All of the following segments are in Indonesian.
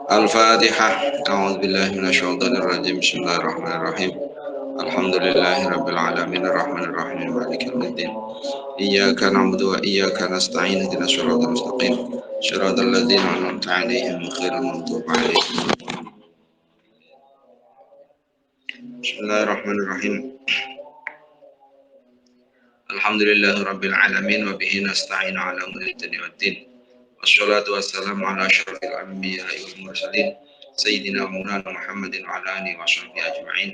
Al-Fatihah. A'udzubillahi minasyaitonirrajim. Bismillahirrahmanirrahim. Alhamdulillahirabbil alamin arrahmanir rahim maliki yaumiddin. Iyyaka na'budu wa iyyaka nasta'in ihdinas siratal mustaqim. Shiratal ladzina an'amta 'alaihim ghairil maghdubi 'alaihim. Bismillahirrahmanirrahim. Alhamdulillahirabbil alamin wa bihi nasta'inu 'ala umuri dunya waddin. Wassalatu wassalamu ala asyrafil anbiya'i wal mursalin sayyidina Maulana Muhammadin wa ala alihi washabbihi ajma'in.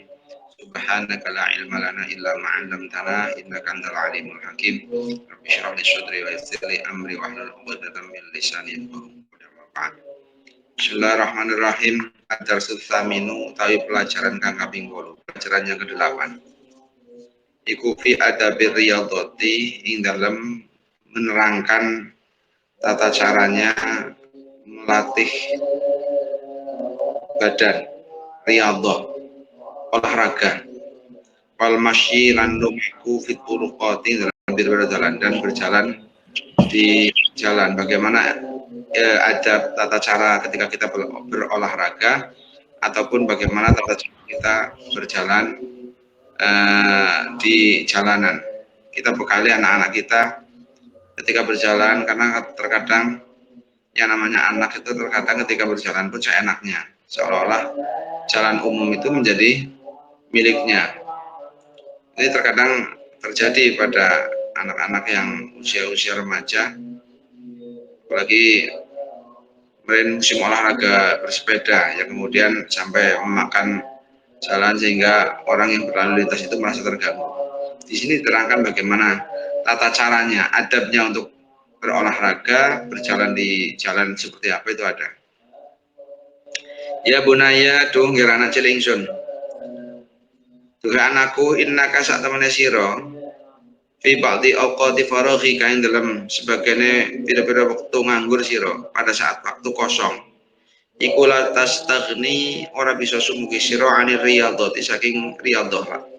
Subhanaka la ilma lana illa ma 'allamtana innaka antal alimul hakim. Rabbi shrah li sadri wa yassir li amri wahlul 'uqdatam min lisani yafqahu qawli. Bismillahirrahmanirrahim. Ad-darsu tsaminu utawi pelajaran kang kaping 8, pelajaran yang ke-8. Iku fi adabir riyadhati ing dalam menerangkan tata caranya melatih badan, riyadhah, olahraga, wal masyi lan lumiku fit turuqati dalam berjalan dan berjalan di jalan. Bagaimana adab tata cara ketika kita berolahraga ataupun bagaimana tata cara kita berjalan di jalanan. Kita bekali anak-anak kita ketika berjalan, karena terkadang yang namanya anak itu terkadang ketika berjalan pun seenaknya, seolah-olah jalan umum itu menjadi miliknya. Ini terkadang terjadi pada anak-anak yang usia-usia remaja, apalagi musim olahraga bersepeda, yang kemudian sampai memakan jalan sehingga orang yang berlalu lintas itu merasa terganggu. Di sini diterangkan bagaimana tata caranya, adabnya untuk berolahraga, berjalan di jalan seperti apa itu ada. Ya bunaya tuh ngirana cilingsun. Tuh anakku innaka sak temene sira fi ba'di awqati faraghi kain dalam sebagainya pira-pira waktu nganggur sira pada saat waktu kosong. Iku la tastaghni ora bisa sumugi sira anir riyadhati saking riyadhah.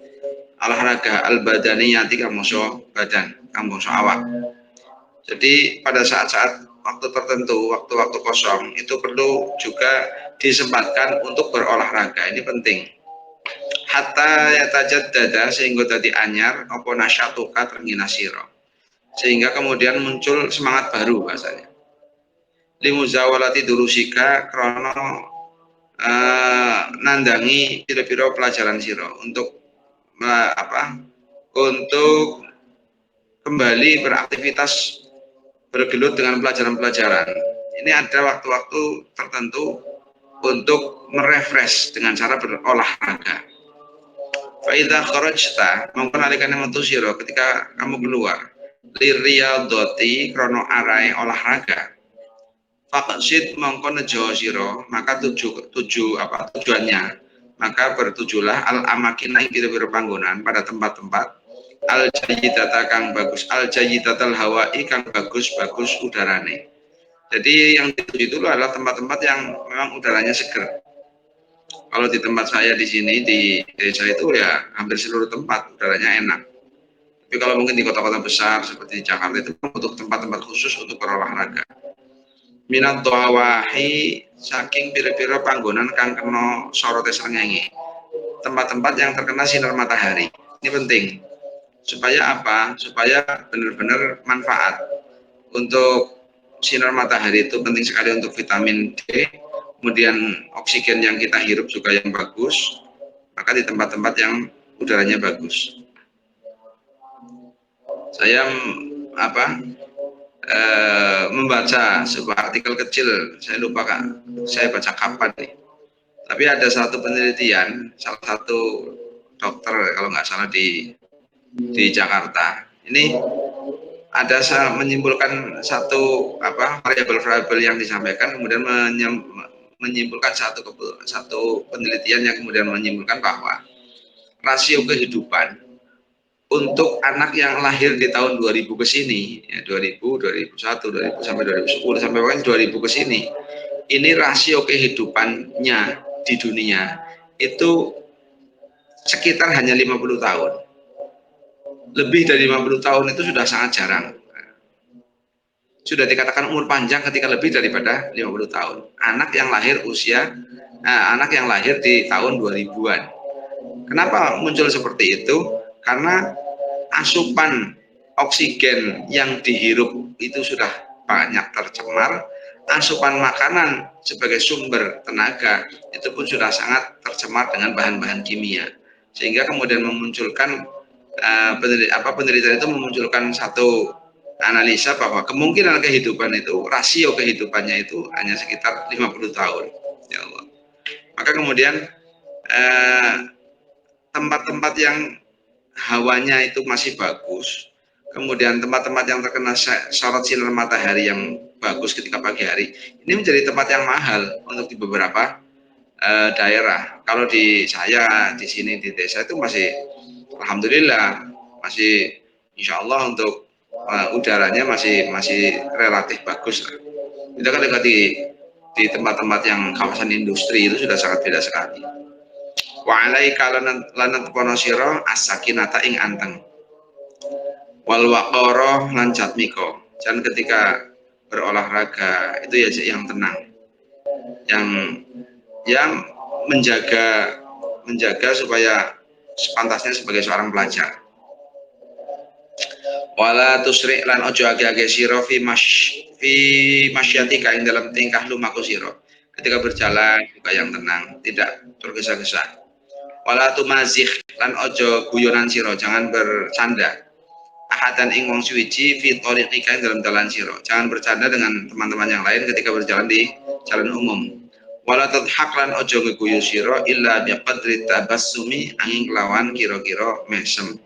Olahraga al-badaniyati kang bangsa badan, kang bangsa awak. Jadi pada saat-saat waktu tertentu, waktu-waktu kosong itu perlu juga disempatkan untuk berolahraga. Ini penting. Hatta yatajaddada sehingga tadi anyar apa nasyatuka terngina sira. Sehingga kemudian muncul semangat baru bahasanya. Limuzawalati durusika krono nandangi pira-pira pelajaran sira untuk untuk kembali beraktivitas bergelut dengan pelajaran-pelajaran. Ini ada waktu-waktu tertentu untuk merefresh dengan cara berolahraga. Faida kharajta mongko nalikane metu sira ketika kamu keluar liriyadhati krono arai olahraga. Faqsid mongko nejo sira, maka tujuannya, maka bertujulah al amakin ing pira-pira panggonan pada tempat-tempat al jayyidata kang bagus, al jayyidatal hawai kang bagus udarane. Jadi yang dituju itu adalah tempat-tempat yang memang udaranya seger. Kalau di tempat saya di sini di desa itu ya hampir seluruh tempat udaranya enak. Tapi kalau mungkin di kota-kota besar seperti di Jakarta itu butuh tempat-tempat khusus untuk berolahraga. Minat doawahi saking pira-pira panggonan kang kena sorote srengenge. Tempat-tempat yang terkena sinar matahari. Ini penting. Supaya apa? Supaya benar-benar manfaat. Untuk sinar matahari itu penting sekali untuk vitamin D. Kemudian oksigen yang kita hirup juga yang bagus, maka di tempat-tempat yang udaranya bagus. Saya membaca sebuah artikel kecil, saya lupa saya baca kapan nih. Tapi ada satu penelitian, salah satu dokter kalau nggak salah di Jakarta. Ini ada menyimpulkan satu variabel-variabel yang disampaikan, kemudian menyimpulkan satu penelitian yang kemudian menyimpulkan bahwa rasio kehidupan untuk anak yang lahir di tahun 2000 ke sini, ya 2000, 2001, 2000 sampai 2010 sampai 2000 ke sini, ini rasio kehidupannya di dunia itu sekitar hanya 50 tahun. Lebih dari 50 tahun itu sudah sangat jarang. sudah dikatakan umur panjang ketika lebih daripada 50 tahun. Anak yang lahir anak yang lahir di tahun 2000-an. Kenapa muncul seperti itu? Karena asupan oksigen yang dihirup itu sudah banyak tercemar, asupan makanan sebagai sumber tenaga itu pun sudah sangat tercemar dengan bahan-bahan kimia, sehingga kemudian memunculkan penelitian itu memunculkan satu analisa bahwa kemungkinan kehidupan itu, rasio kehidupannya itu hanya sekitar 50 tahun. Ya Allah. Maka kemudian tempat-tempat yang hawanya itu masih bagus, kemudian tempat-tempat yang terkena sorot sinar matahari yang bagus ketika pagi hari, ini menjadi tempat yang mahal untuk di beberapa daerah. Kalau di saya di sini di desa itu masih, alhamdulillah, masih insya Allah untuk udaranya masih relatif bagus lah. Kita kan dekat di tempat-tempat yang kawasan industri itu sudah sangat beda sekali. Wa alaika lanat ponosiro as-sakinata ing anteng wal waqara lan jatmiko. Dan ketika berolahraga itu ya yang tenang, yang menjaga supaya sepantasnya sebagai seorang pelajar. Wala tusri lan ojo age-age sira fi masyatika ing dalam tingkah lumaku sira. Ketika berjalan juga yang tenang, tidak tergesa-gesa. Wala tumazih lan ojo guyonan sira, jangan bercanda. Ahadan ing wong suwiji fi thariqika dalam dalan sira. Jangan bercanda dengan teman-teman yang lain ketika berjalan di jalan umum. Wala tadhak lan ojo ngeguyu sira illa biqadri tabassumi angin kelawan kira-kira mesem.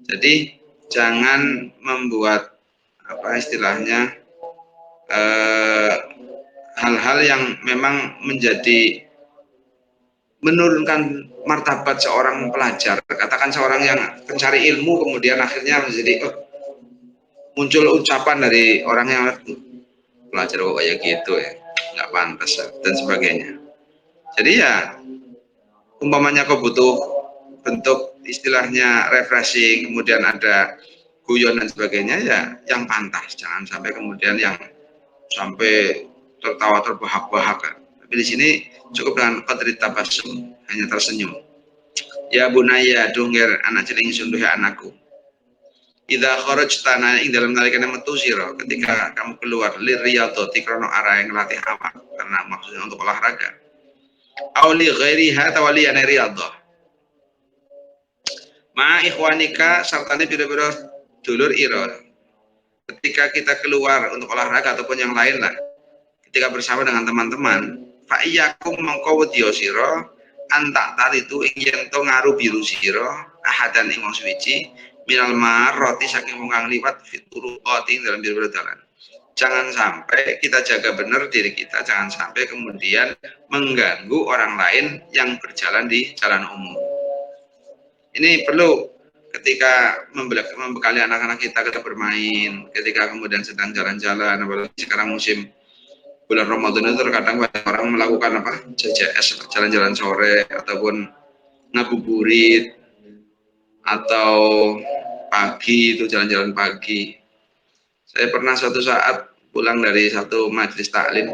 Jadi jangan membuat apa istilahnya hal-hal yang memang menurunkan martabat seorang pelajar. Katakan seorang yang pencari ilmu kemudian akhirnya menjadi muncul ucapan dari orang yang pelajar kok kayak gitu ya, nggak pantas dan sebagainya. Jadi ya umpamanya kau butuh bentuk istilahnya refreshing, kemudian ada guyon dan sebagainya, ya yang pantas, jangan sampai kemudian yang sampai tertawa terbahak-bahak. Tapi di sini cukup dengan qadri tabassum, hanya tersenyum. Ya bunaya dungir anak cilik ingsun duhe anakku. Idza kharajta ing dalam nalikane metu sira, ketika kamu keluar liriyadati krana arah yang latih awak, karena maksudnya untuk olahraga. Aw li ghairiha tawaliyana riyadhah. Ma ikhwanika sartane pira-pira dulur ira. Ketika kita keluar untuk olahraga ataupun yang lain lah, ketika bersama dengan teman-teman, fa iyyakum mangko wedya sira antak taritu ing yen to ngaru biru sira ahadan ing wong suci minal marrati saking wong kang liwat fituruqati dalam biru dalan. Jangan sampai kita jaga benar diri kita, jangan sampai kemudian mengganggu orang lain yang berjalan di jalan umum. Ini perlu ketika membekali anak-anak kita bermain, ketika kemudian sedang jalan-jalan, apalagi sekarang musim bulan Ramadan itu terkadang banyak orang melakukan apa? JJS, jalan-jalan sore ataupun ngabuburit atau pagi itu jalan-jalan pagi. Saya pernah suatu saat pulang dari satu majelis taklim,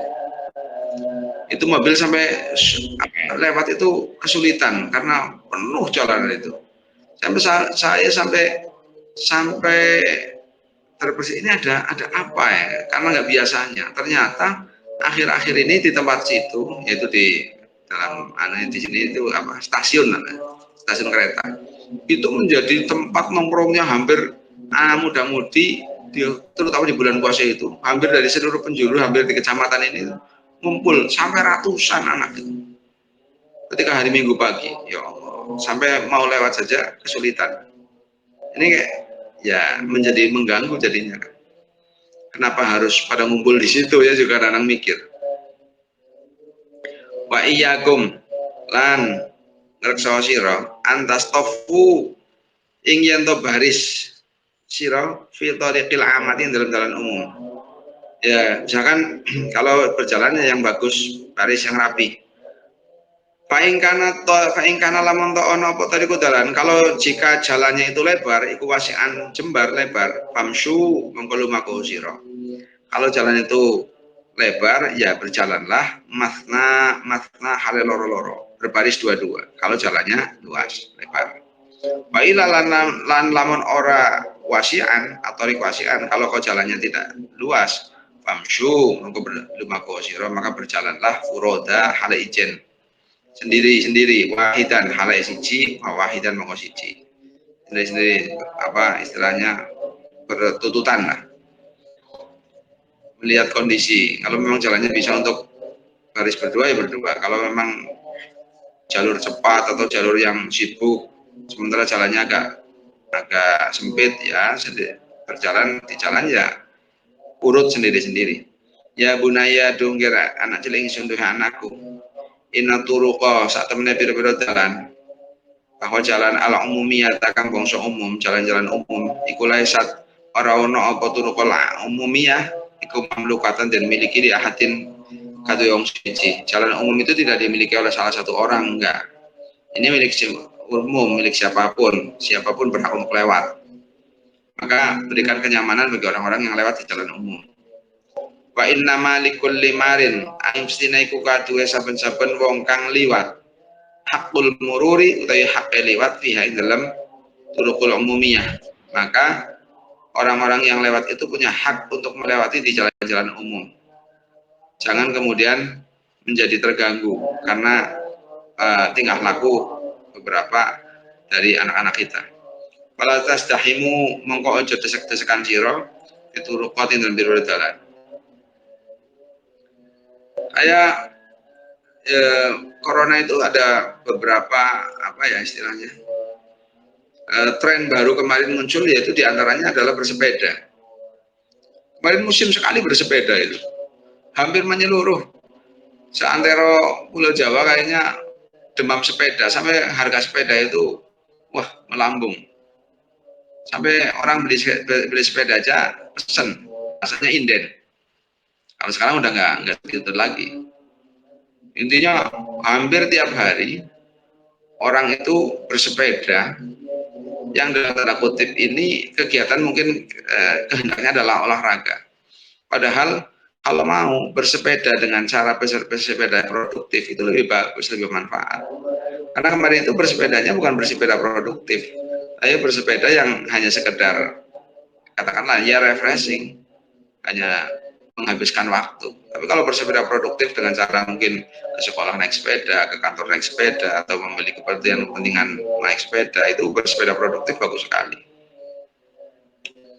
itu mobil sampai lewat itu kesulitan karena penuh jalanan itu. Saya sampai terbersih, ini ada apa ya? Karena nggak biasanya. Ternyata akhir-akhir ini di tempat situ, yaitu di dalam di sini itu apa? Stasiun kereta. Itu menjadi tempat nongkrongnya hampir muda-mudi, terutama di bulan puasa itu. Hampir dari seluruh penjuru, hampir di kecamatan ini ngumpul sampai ratusan anak itu. Ketika hari Minggu pagi, ya Allah, sampai mau lewat saja kesulitan. Ini kayak ya menjadi mengganggu jadinya kan. Kenapa harus pada ngumpul di situ ya, juga anak mikir. Wa iyyakum lan ngreksa sira antastofu ing yen to baris sira fi tariqil amati dalam jalan umum. Ya, misalkan kalau berjalannya yang bagus, baris yang rapi. Fa'ingkana lamun to ono apa tadi dalan. Kalau jika jalannya itu lebar, iku wasian jembar lebar, famsu mengko lumaku sira. Kalau jalan itu lebar, ya berjalanlah masna hale loro-loro, berbaris dua-dua. Kalau jalannya luas, lebar. Baiklah lan lamun ora wasian atau wasian, kalau kau jalannya tidak luas, famsyu maka berlumaku sira, maka berjalanlah furoda hale ijen sendiri-sendiri, wahidan hale siji, wahidan mongko siji. Sendiri-sendiri, apa istilahnya, bertututan lah, melihat kondisi. Kalau memang jalannya bisa untuk baris berdua ya berdua. Kalau memang jalur cepat atau jalur yang sibuk, sementara jalannya agak sempit, ya berjalan di jalan ya urut sendiri-sendiri. Ya bunaya dungkira anak cilik ingsun duhe anakku, inna turuqa sak temene pira-pira dalan, bahwa jalan ala umumiyah takang bangsa umum, jalan-jalan umum iku laisat ora ono apa turuqal umumiyah iku mamlukatan dan miliki di ahadin katu yang suci. Jalan umum itu tidak dimiliki oleh salah satu orang, enggak. Ini milik umum, milik siapapun berhak untuk lewat. Maka berikan kenyamanan bagi orang-orang yang lewat di jalan umum. Wa inna malikul limarin aimstina iku kaduwe saben-saben wong kang liwat hakul mururi utawi hak liwat fiha ing dalam turukul umumiyah. Maka orang-orang yang lewat itu punya hak untuk melewati di jalan-jalan umum. Jangan kemudian menjadi terganggu karena tingkah laku beberapa dari anak-anak kita. Wala tasdahimu mongko aja desek-desekan sira dituruqatin dan biru dalan. Kayak corona itu ada beberapa apa ya istilahnya, tren baru kemarin muncul, yaitu diantaranya adalah bersepeda. Kemarin musim sekali bersepeda itu, hampir menyeluruh seantero Pulau Jawa kayaknya demam sepeda, sampai harga sepeda itu wah melambung. Sampai orang beli sepeda aja pesen, rasanya inden. Kalau sekarang udah nggak gitu lagi. Intinya hampir tiap hari orang itu bersepeda, yang dalam tanda kutip ini kegiatan mungkin kehendaknya adalah olahraga. Padahal kalau mau bersepeda dengan cara bersepeda produktif itu lebih bagus, lebih bermanfaat. Karena kemarin itu bersepedanya bukan bersepeda produktif, tapi bersepeda yang hanya sekedar katakanlah ya refreshing, hanya menghabiskan waktu. Tapi kalau bersepeda produktif dengan cara mungkin ke sekolah naik sepeda, ke kantor naik sepeda, atau memiliki kepentingan naik sepeda, itu bersepeda produktif bagus sekali.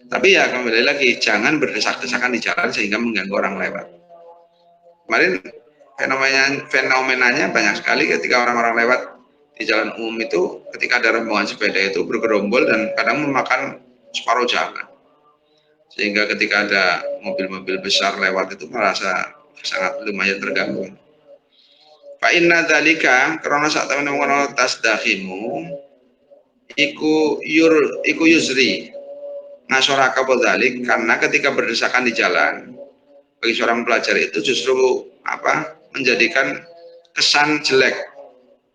Tapi ya kembali lagi, jangan berdesak-desakan di jalan sehingga mengganggu orang lewat. Kemarin fenomenanya banyak sekali ketika orang-orang lewat di jalan umum itu, ketika ada rombongan sepeda itu bergerombol dan kadang memakan separuh jalan. Sehingga ketika ada mobil-mobil besar lewat itu merasa sangat lumayan terganggu. Fa inna dzalika karena saat teman mengono tasdahimu iku yusri ngasoraka bodzalik, karena ketika berdesakan di jalan bagi seorang pelajar itu justru menjadikan kesan jelek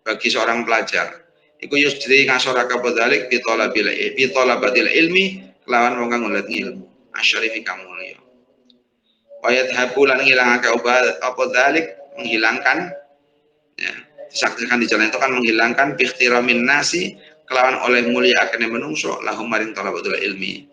bagi seorang pelajar. Iku yusri ngasoraka bodzalik bitolabatil ilmi lawan wong kang golek ilmu. Asyarifi kamu ya. Wayat habulan ngilangake apa dalik, menghilangkan ya, disaksikan di jalan itu kan menghilangkan bikhtiramin nasi kelawan oleh mulia akene menungso lahum maring talabatul ilmi.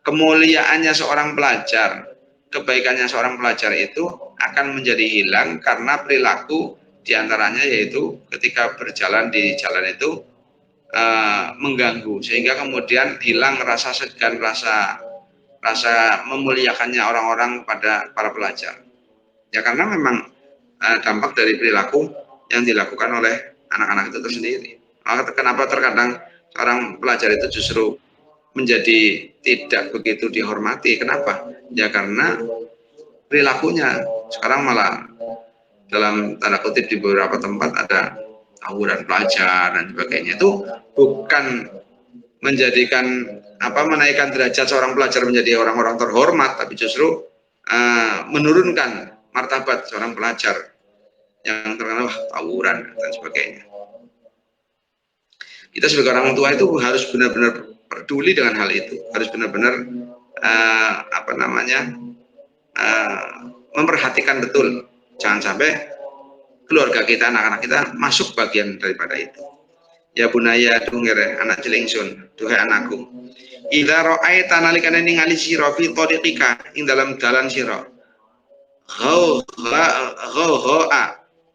Kemuliaannya seorang pelajar, kebaikannya seorang pelajar itu akan menjadi hilang karena perilaku diantaranya yaitu ketika berjalan di jalan itu mengganggu, sehingga kemudian hilang rasa segan, rasa memuliakannya orang-orang pada para pelajar. Ya karena memang dampak dari perilaku yang dilakukan oleh anak-anak itu tersendiri. Kenapa terkadang seorang pelajar itu justru menjadi tidak begitu dihormati? Kenapa? Ya karena perilakunya. Sekarang malah dalam tanda kutip di beberapa tempat ada tawuran pelajar dan sebagainya. Itu bukan menjadikan menaikkan derajat seorang pelajar menjadi orang-orang terhormat, tapi justru menurunkan martabat seorang pelajar yang terkenal tawuran dan sebagainya. Kita sebagai orang tua itu harus benar-benar peduli dengan hal itu, harus benar-benar memperhatikan betul, jangan sampai keluarga kita, anak-anak kita masuk bagian daripada itu. Ya bunaya dungere anak cilingsun, duhai anakku, idza ra'aita nalikane ningali sira fi tariqika ing dalam dalan sira, ghaw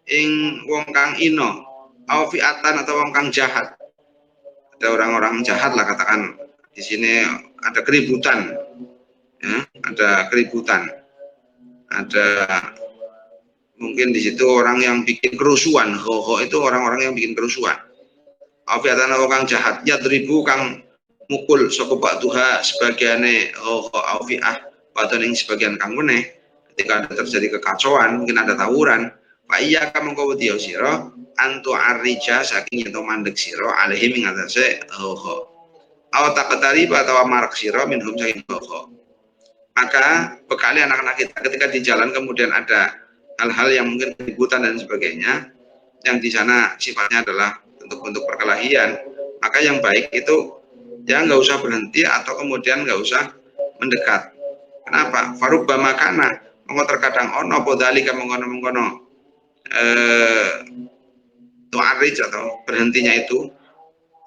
ing wong kang ino, au fi'atan atau wong kang jahat. Ada orang-orang jahat lah katakan di sini, ada keributan, ya, ada keributan, ada mungkin di situ orang yang bikin kerusuhan. Ho itu orang-orang yang bikin kerusuhan. Afiatan orang jahat, ya ribu kang mukul soko pak tuha sebagiannya afiah badan yang sebagian kang meneh. Ketika ada terjadi kekacauan, mungkin ada tawuran, pak iya kamu kau dia siro antu arija saking yang mandek siro alihim yang atasnya awat takatari atau marak siro minhum saking maka bekali anak-anak kita ketika di jalan kemudian ada hal-hal yang mungkin keributan dan sebagainya, yang di sana sifatnya adalah bentuk-bentuk perkelahian, maka yang baik itu ya nggak usah berhenti atau kemudian nggak usah mendekat. Kenapa? Farubba makana monggo terkadang ono podalika mengkono tu'arij atau berhentinya itu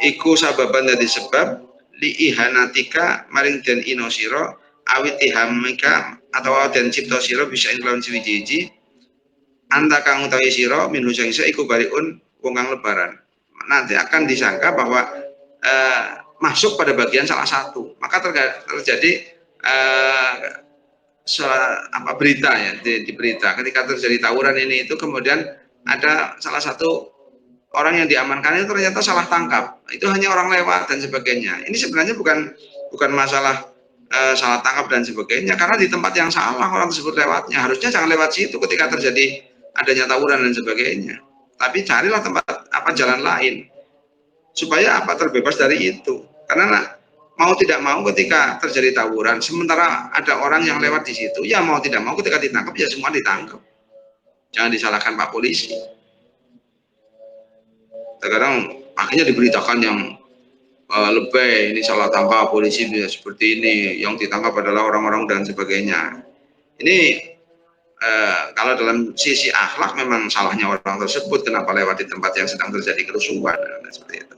iku sababan dari sebab li ihanatika maring den inosiro awit ihamika atau den cipta siro bisa inglawan siwiji anta kang utawi siro min husangisa iku bariun wong kang lebaran. Nanti akan disangka bahwa masuk pada bagian salah satu, maka terjadi berita ya di berita ketika terjadi tawuran ini itu kemudian ada salah satu orang yang diamankan itu ternyata salah tangkap, itu hanya orang lewat dan sebagainya. Ini sebenarnya bukan masalah salah tangkap dan sebagainya, karena di tempat yang salah orang tersebut lewatnya, harusnya jangan lewat situ ketika terjadi adanya tawuran dan sebagainya, tapi carilah tempat jalan lain supaya terbebas dari itu. Karena mau tidak mau ketika terjadi tawuran sementara ada orang yang lewat di situ, ya mau tidak mau ketika ditangkap ya semua ditangkap, jangan disalahkan Pak Polisi. Terkadang akhirnya diberitakan yang lebay, ini salah tangkap polisi seperti ini, yang ditangkap adalah orang-orang dan sebagainya. Ini kalau dalam sisi akhlak memang salahnya orang tersebut, kenapa lewat di tempat yang sedang terjadi kerusuhan dan seperti itu.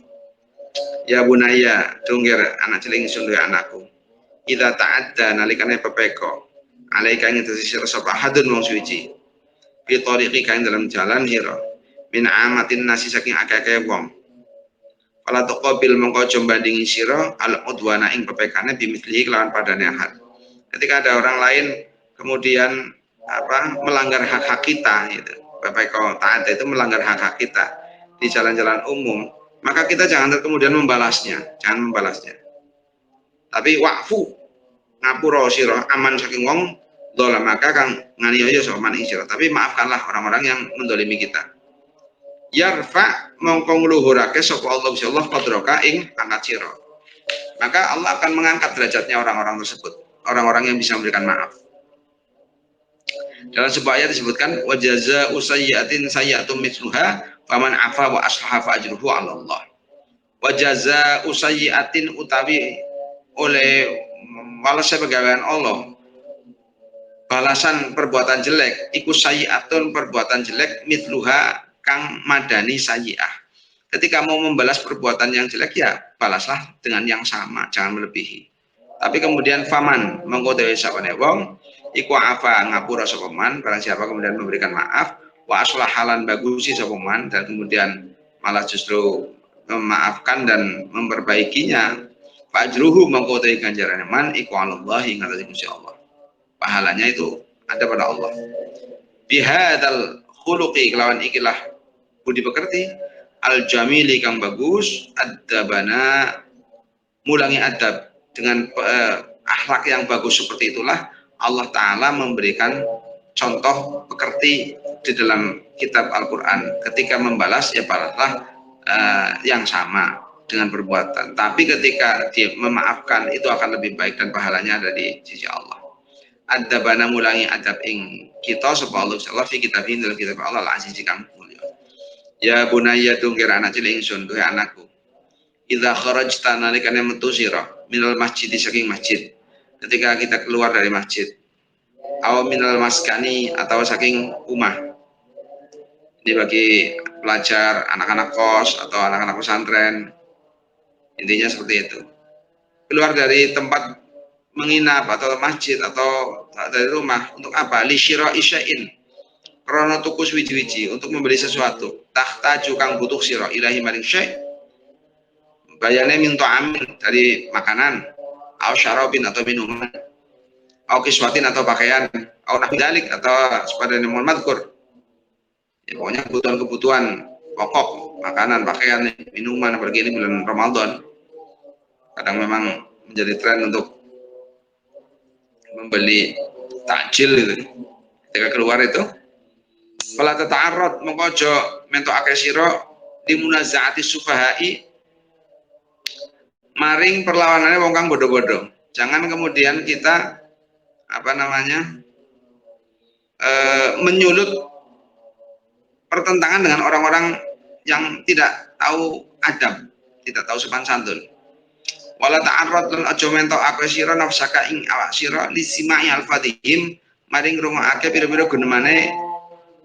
Ya bunaya dungir anak ciling sunduh anakku, idza ta'adda nalikane pepeko alaika ing tersisir sapa hadun wong suci fi tariqi kain dalam jalan hira min amatin nasi saking akeh-akeh wong pala taqabil mongko aja bandingi sira al udwana ing pepekane bimithlihi kelawan padane ahad. Ketika ada orang lain kemudian melanggar hak-hak kita gitu. Pepeko ta'adda itu melanggar hak-hak kita di jalan-jalan umum, maka kita jangan kemudian membalasnya, tapi wa'fu ngapura sira aman saking wong dola maka kang nganiaya sapa man sira, tapi maafkanlah orang-orang yang mendolimi kita. Yarfa mongko ngluhurake sapa Allah insyaallah qadraka ing pangkat sira, maka Allah akan mengangkat derajatnya orang-orang tersebut, orang-orang yang bisa memberikan maaf. Dalam sebuah ayat disebutkan wa jazaa'u sayyi'atin sayyi'atun mithluha faman afa wa aslaha fa ajruhu 'ala Allah. Wa jazaa'u sayyi'atin utawi oleh balasan pegawaian Allah, balasan perbuatan jelek iku sayyi'atun perbuatan jelek mithluha kang madani sayyi'ah. Ketika mau membalas perbuatan yang jelek ya balaslah dengan yang sama, jangan melebihi. Tapi kemudian faman mongko dewe sapane wong iku afa ngapura sapa man, barang siapa kemudian memberikan maaf wa aslah halan bagusi sapa man dan kemudian malah justru memaafkan dan memperbaikinya, fajruhu mongko dewe ganjarane man iku Allah ing atase Gusti Allah. Pahalanya itu ada pada Allah. Bihadal khuluqi kelawan ikilah budi pekerti al jamili kang bagus adabana mulangi adab dengan akhlak yang bagus seperti itulah Allah Ta'ala memberikan contoh pekerti di dalam kitab Al-Quran. Ketika membalas ya balaslah yang sama dengan perbuatan, tapi ketika dia memaafkan itu akan lebih baik dan pahalanya ada di sisi Allah. Adabana mulangi adab ing kita sapa Allah insyaallah fi kitabin dalam kitab Allah al-aziz kang mulia. Ya bunayya tungkir anak cilik ingsun duhe anakku, idza kharajta nalikane metu sira minal masjid saking masjid, ketika kita keluar dari masjid aw minal maskani, atau saking rumah. Ini bagi pelajar, anak-anak kos atau anak-anak pesantren, intinya seperti itu. Keluar dari tempat menginap atau masjid atau dari rumah untuk apa? Li syira'i syai'in, krana tuku wiji-wiji, untuk membeli sesuatu. Tahta kang butuh sira ilahi maring syai', bayane min ta'amin, dari makanan, au syarabin atau minuman, au kiswatin atau pakaian, au nahwi dzalik atau sepadane mon madkur. Ya, pokoknya kebutuhan-kebutuhan pokok, makanan, pakaian, minuman, apalagi ini bulan Ramadan. Kadang memang menjadi tren untuk membeli takjil gitu. Ketika keluar itu, fala tata'arrad, mongko aja mentokake sira di munazaati sufahai, maring perlawanannya wong kang bodoh-bodoh. Jangan kemudian kita menyulut pertentangan dengan orang-orang yang tidak tahu adab, tidak tahu sopan santun. Wala ta'arrad lan aja mentok akeh sira nafsaka ing awak sira lisimai alfadhim, maring ngrungokake pira-pira gunemane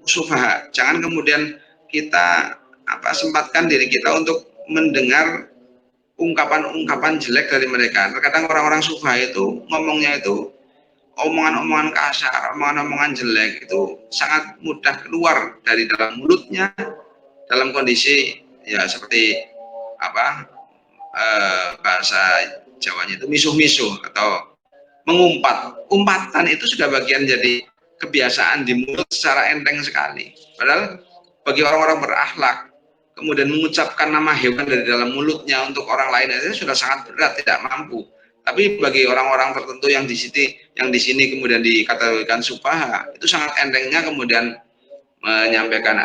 sufaha. Jangan kemudian kita sempatkan diri kita untuk mendengar ungkapan-ungkapan jelek dari mereka. Terkadang orang-orang sufaha itu ngomongnya itu omongan-omongan kasar, omongan-omongan jelek itu sangat mudah keluar dari dalam mulutnya dalam kondisi ya seperti bahasa Jawanya itu misuh-misuh atau mengumpat. Umpatan itu sudah bagian jadi kebiasaan di mulut secara enteng sekali. Padahal bagi orang-orang berakhlak, kemudian mengucapkan nama hewan dari dalam mulutnya untuk orang lain itu sudah sangat berat, tidak mampu. Tapi bagi orang-orang tertentu yang di sini kemudian dikategorikan sufaha, itu sangat entengnya kemudian menyampaikan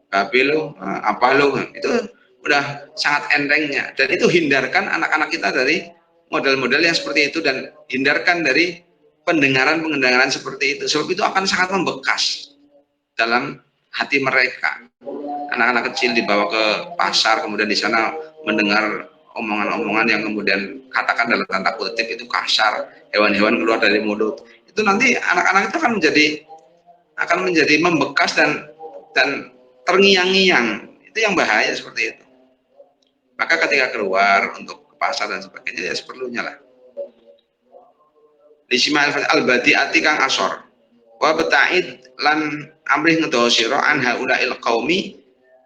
babi lo, apa lo, itu udah sangat entengnya. Dan itu hindarkan anak-anak kita dari model-model yang seperti itu, dan hindarkan dari pendengaran-pendengaran seperti itu. Sebab itu akan sangat membekas dalam hati mereka. Anak-anak kecil dibawa ke pasar, kemudian di sana mendengar omongan-omongan yang kemudian katakan dalam tanda kutip itu kasar, hewan-hewan keluar dari mulut. Itu nanti anak-anak itu akan menjadi membekas dan terngiang-ngiang. Itu yang bahaya seperti itu. Maka ketika keluar untuk ke pasar dan sebagainya ya seperlunya lah. Lismail al-badi'ati kang asor. Wa beta'id lan amrih ngedawa sira an haula'il qaumi,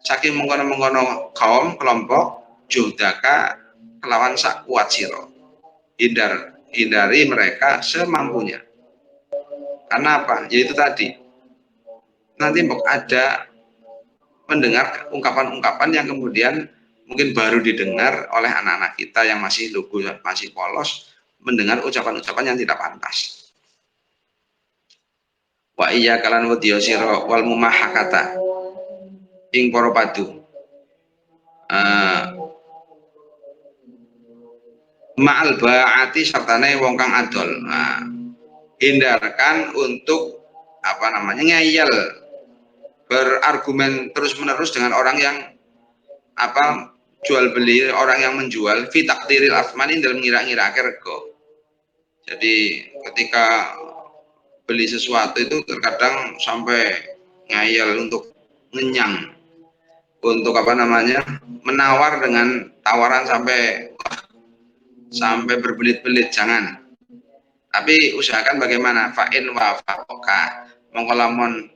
saking mengkono-mengkono kaum kelompok, juhdaka kelawan sak kuat sira. Hindari mereka semampunya. Karena apa? Yaitu tadi. Nanti ada mendengar ungkapan-ungkapan yang kemudian mungkin baru didengar oleh anak-anak kita yang masih lugu, masih polos, mendengar ucapan-ucapan yang tidak pantas. Wa iya kalan wedya sira wal mumahakata ing para padu. Ma'al ba'ati sartane wong kang adol. Hindarkan untuk ngeyel, berargumen terus-menerus dengan orang yang jual beli, orang yang menjual fi taqdiril asmani, dalam ngira-ngira rego. Jadi ketika beli sesuatu itu terkadang sampai ngayal untuk ngenyang, untuk menawar dengan tawaran sampai berbelit-belit. Jangan. Tapi usahakan bagaimana fa'in wa fa'oka, mongko lamun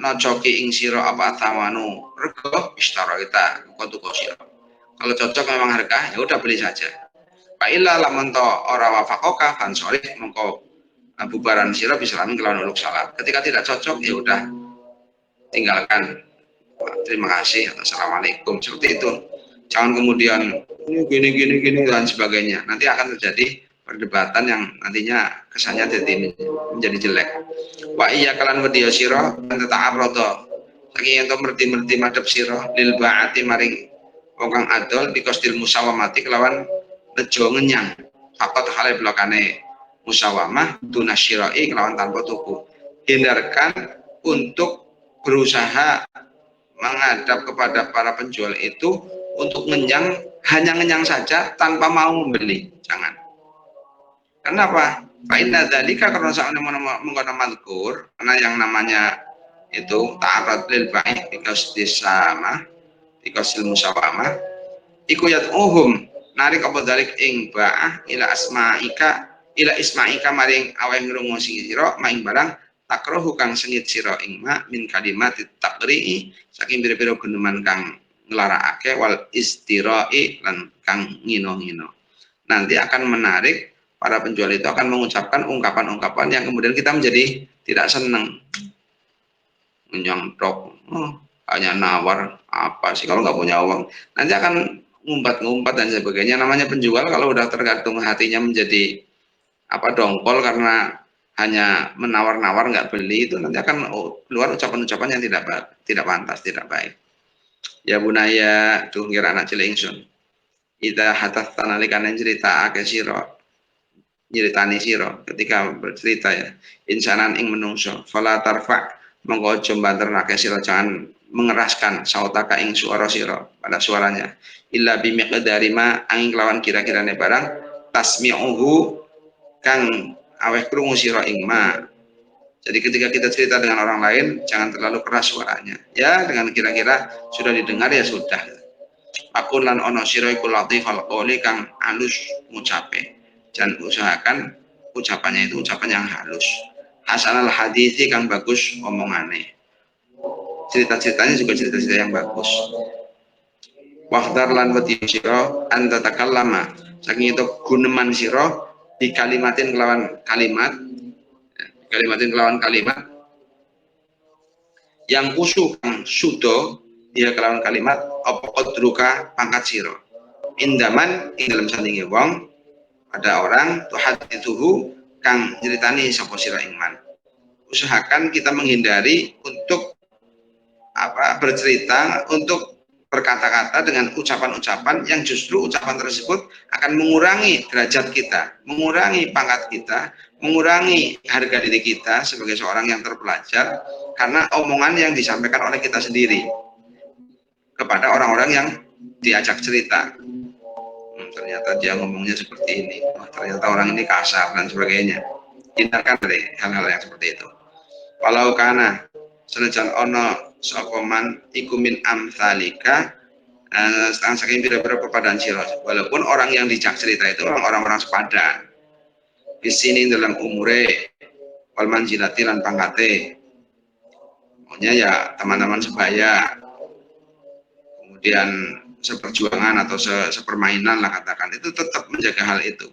nocoki ing sira apa tamanu rego istara kita tuku sira. Kalau cocok memang harga, ya udah beli saja. Fa'illa lamun to ora wafakoka fan sorry, mongko bubaran sira bisa lamun kelawan uluk salat. Ketika tidak cocok, ya udah tinggalkan. Terima kasih atau assalamualaikum, seperti itu. Jangan kemudian gini dan sebagainya. Nanti akan terjadi perdebatan yang nantinya kesannya menjadi jelek. Wa iya kalan wedya sira ta'arrada, saking ento merti-merti madhep sira lil ba'ati maring wong kang adol bikostil musawamati kelawan nejo ngenyang. Fakot hale blokane musawamah dunasyirai kelawan tanpa tuku. Hindarkan untuk berusaha menghadap kepada para penjual itu untuk hanya ngenyang saja tanpa mau membeli. Jangan. Kenapa? Fa'inna dzalika karena saat mengkono mazkur, karena yang namanya itu ta'arud lil ba'i biqasdis sama biqasdil musawamah iku yad'uhum narik apa dalik ing ba'ah ila isma'ika maring aweh ngrungu sira maing barang takrohu kang sengit sira ing ma min kalimat takri'i saking pira-pira guneman kang nglarakake wal istira'i lan kang ngino-ngino. Nanti akan menarik, para penjual itu akan mengucapkan ungkapan-ungkapan yang kemudian kita menjadi tidak senang, menyontok, hanya nawar apa sih kalau nggak punya uang. Nanti akan ngumpat-ngumpat dan sebagainya. Namanya penjual kalau udah tergantung hatinya menjadi apa dongkol karena hanya menawar-nawar nggak beli, itu nanti akan keluar ucapan-ucapan yang tidak pantas, tidak baik. Ya bunaya tuh kira anak cilik ingsun. Ida hatas tanalikan cerita ake siro nyeritani siro ketika bercerita ya insanan ing menungso fala tarfa monggo aja mbanternake sira jangan mengeraskan sautaka ing suara siro pada suaranya illa bimiqdari ma angin kelawan kira-kirane barang tasmi'uhu kang aweh krungu sira ing ma. Jadi ketika kita cerita dengan orang lain jangan terlalu keras suaranya ya, dengan kira-kira sudah didengar ya sudah. Aku lan ono sira iku latifal qoli kang halus ngucape. Dan usahakan ucapannya itu ucapan yang halus. Hasanal hadisi kang bagus omongane. Cerita-ceritanya juga cerita-cerita yang bagus. Wahdar lan wedi sira anta takallama. Saking itu guneman sira di kalimatin kelawan kalimat yang usuh kang sudo dia kelawan kalimat apa qadruka pangkat sira indaman ing dalam sandinge wong ada orang tuhaditsuhu kang nyeritani sapa sira ingman. Usahakan kita menghindari untuk bercerita, untuk berkata-kata dengan ucapan-ucapan yang justru ucapan tersebut akan mengurangi derajat kita, mengurangi pangkat kita, mengurangi harga diri kita sebagai seorang yang terpelajar karena omongan yang disampaikan oleh kita sendiri kepada orang-orang yang diajak cerita. Ternyata dia ngomongnya seperti ini, ternyata orang ini kasar dan sebagainya. Hindarkan dari hal-hal yang seperti itu. Walau kana senajan ono sokoman ikumin amsalika saking bira-bira pepadan sira, walaupun orang yang dijak cerita itu orang-orang sepadan di sini dalam umure wal manjilati lan pangkate, maunya ya teman-teman sebaya, kemudian seperjuangan atau sepermainan lah katakan, itu tetap menjaga hal itu.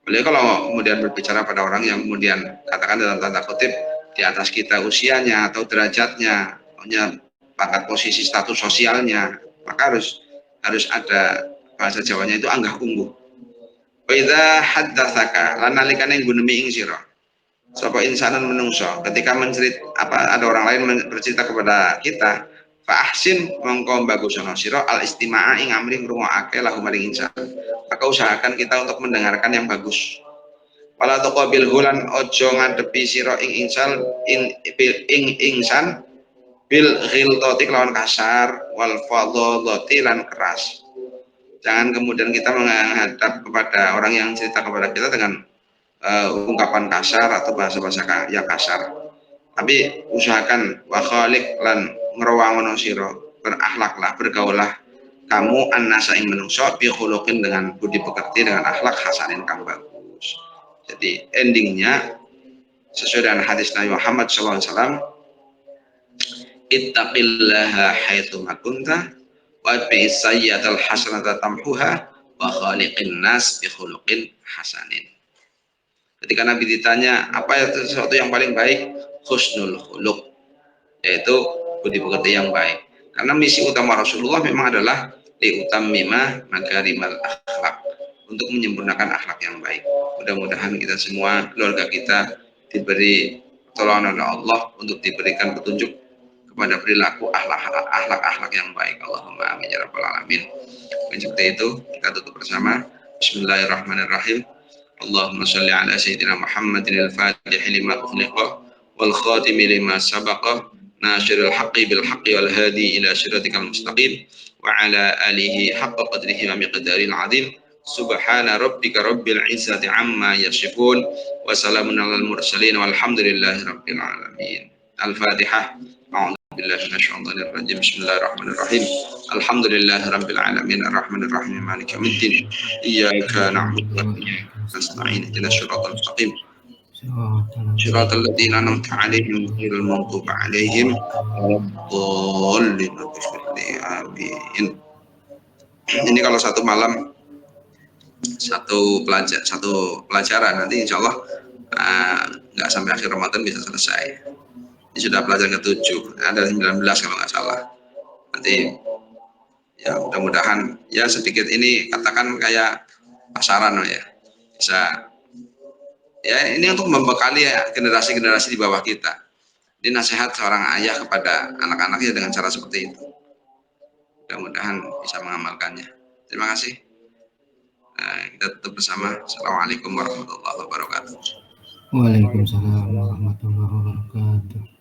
Beliau kalau kemudian berbicara pada orang yang kemudian katakan dalam tanda kutip di atas kita usianya atau derajatnya, punya pangkat posisi status sosialnya, maka harus ada bahasa Jawanya itu anggah ungguh. Wa idza haddatsaka lan nalikane gunemi ing sira. Sapa insanan menungso ketika ada orang lain bercerita kepada kita, fa ahsin mongko bagusana sira al istima'a ing amri ngrungokake lahu maring insan. Maka usahakan kita untuk mendengarkan yang bagus. Wala taqabil hulan ojo ngadepi sira ing insan bil ghiltati lawan kasar wal fadhati lan keras. Jangan kemudian kita menghadap kepada orang yang cerita kepada kita dengan ungkapan kasar atau bahasa-bahasa yang kasar. Tapi usahakan wa khaliq lan ngrewangono sira, berakhlaklah, bergaullah kamu annasa ing menungso bi khuluqin dengan budi pekerti dengan akhlak hasanin kang bagus. Jadi endingnya sesuai dengan hadis Nabi Muhammad SAW, ittaqillaha haitsu ma kunta wa bi'is sayyi'atal hasanata tamhuha wa khaliqin nas bi khuluqin hasanin. Ketika Nabi ditanya apa sesuatu yang paling baik, husnul khuluq, yaitu budi pekerti yang baik. Karena misi utama Rasulullah memang adalah liutammima makarimal akhlak, untuk menyempurnakan akhlak yang baik. Mudah-mudahan kita semua, keluarga kita diberi pertolongan oleh Allah untuk diberikan petunjuk kepada perilaku akhlak yang baik. Allahumma amin ya rabbal alamin. Seperti itu kita tutup bersama. Bismillahirrahmanirrahim. Allahumma sholli ala sayyidina Muhammadin al-fatih lima ukhliqa wal khatimi lima sabaqa nasirul haqqi bil haqqi wal hadi ila siratikal mustaqim wa ala alihi haqqa qadrihi wa miqdaril azim. Subhana rabbika rabbil izzati amma yasifun wa salamun alal mursalin walhamdulillahi rabbil alamin. Al-Fatihah. A'udzubillahi minasyaitonir rajim. Bismillahirrahmanirrahim. Alhamdulillahi rabbil alamin arrahmanir rahim maliki yaumiddin. Iyyaka na'budu wa iyyaka nasta'in ihdinas siratal mustaqim. Siratal ladzina an'amta 'alaihim ghairil maghdubi 'alaihim waladdallin. Amin. Ini kalau satu malam satu pelajaran, nanti insya Allah nggak sampai akhir Ramadan bisa selesai. Ini sudah pelajaran ke-7, ada 19 kalau nggak salah. Nanti ya mudah-mudahan ya sedikit ini katakan kayak pasaran ya, bisa ya ini untuk membekali ya generasi-generasi di bawah kita. Ini nasihat seorang ayah kepada anak-anaknya dengan cara seperti itu. Mudah-mudahan bisa mengamalkannya. Terima kasih. Kita tutup bersama. Assalamualaikum warahmatullahi wabarakatuh. Waalaikumsalam warahmatullahi wabarakatuh.